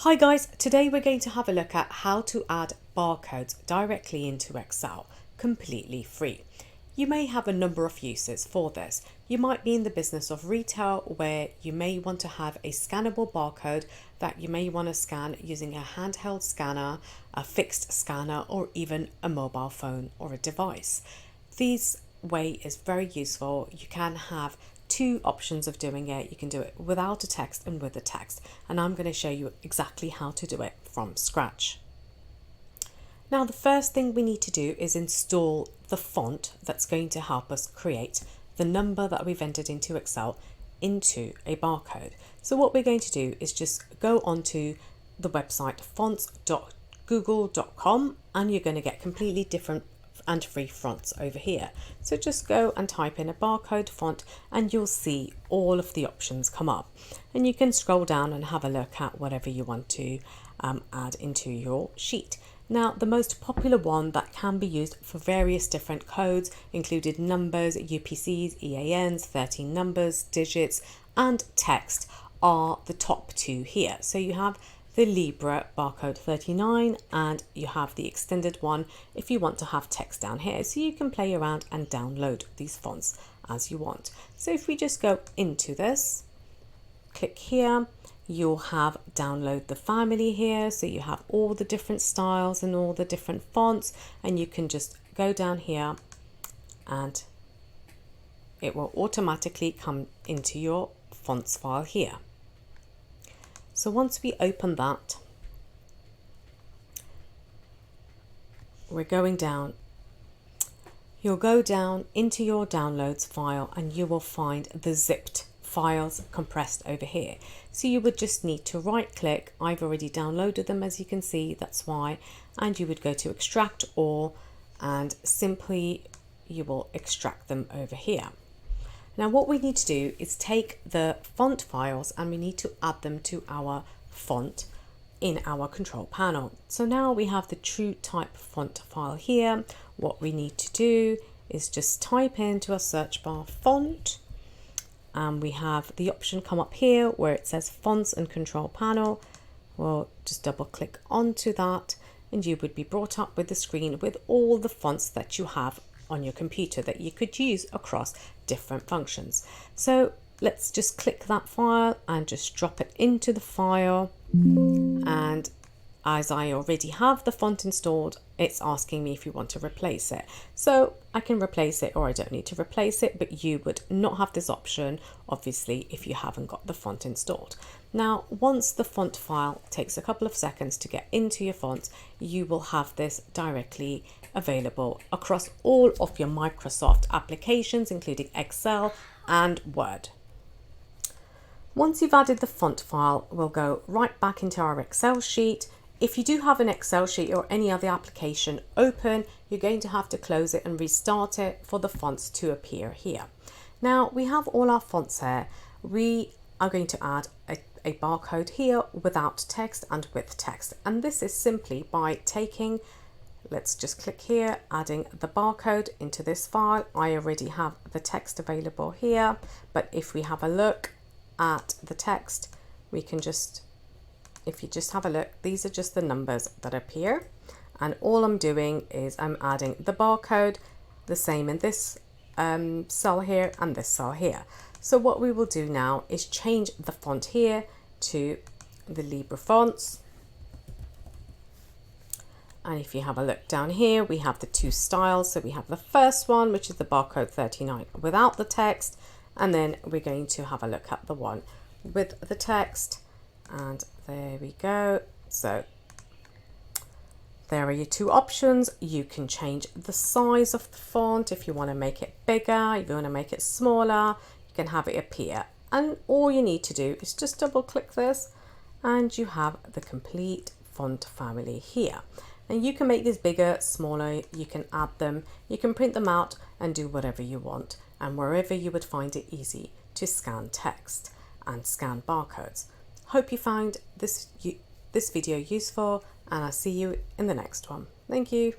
Hi guys, today we're going to have a look at how to add barcodes directly into Excel, completely free. You may have a number of uses for this. You might be in the business of retail where you may want to have a scannable barcode that you may want to scan using a handheld scanner, a fixed scanner, or even a mobile phone or a device. This way is very useful. You can have two options of doing it. You can do it without a text and with a text, and I'm going to show you exactly how to do it from scratch. Now the first thing we need to do is install the font that's going to help us create the number that we've entered into Excel into a barcode. So what we're going to do is just go onto the website fonts.google.com and you're going to get completely different and free fonts over here. So just go and type in a barcode font and you'll see all of the options come up, and you can scroll down and have a look at whatever you want to add into your sheet. Now the most popular one that can be used for various different codes included numbers, UPCs, EANs, 13 numbers, digits and text are the top two here. So you have the Libra barcode 39 and you have the extended one if you want to have text down here. So you can play around and download these fonts as you want. So if we just go into this, click here, you'll have download the family here. So you have all the different styles and all the different fonts, and you can just go down here and it will automatically come into your fonts file here. So once we open that, we're going down. You'll go down into your downloads file and you will find the zipped files compressed over here. So you would just need to right click. I've already downloaded them, as you can see, that's why. And you would go to extract all and simply you will extract them over here. Now what we need to do is take the font files and we need to add them to our font in our control panel. So now we have the true type font file here. What we need to do is just type into a search bar font, and we have the option come up here where it says fonts and control panel. We'll just double click onto that and you would be brought up with the screen with all the fonts that you have on your computer that you could use across different functions. So let's just click that file and just drop it into the file, and as I already have the font installed, it's asking me if you want to replace it. So I can replace it or I don't need to replace it, but you would not have this option obviously if you haven't got the font installed. Now once the font file takes a couple of seconds to get into your fonts, you will have this directly available across all of your Microsoft applications including Excel and Word. Once you've added the font file, we'll go right back into our Excel sheet. If you do have an Excel sheet or any other application open, you're going to have to close it and restart it for the fonts to appear here. Now we have all our fonts here. We are going to add a barcode here without text and with text. And this is simply by taking, let's just click here, adding the barcode into this file. I already have the text available here, but if we have a look at the text, we can just, if you just have a look, these are just the numbers that appear, and all I'm doing is I'm adding the barcode, the same in this cell here and this cell here. So what we will do now is change the font here to the Libra fonts, and if you have a look down here, we have the two styles. So we have the first one, which is the barcode 39 without the text, and then we're going to have a look at the one with the text. And there we go. So there are your two options. You can change the size of the font if you want to make it bigger, if you want to make it smaller, you can have it appear. And all you need to do is just double click this and you have the complete font family here. And you can make this bigger, smaller, you can add them, you can print them out and do whatever you want, and wherever you would find it easy to scan text and scan barcodes. Hope you found this video useful, and I'll see you in the next one. Thank you.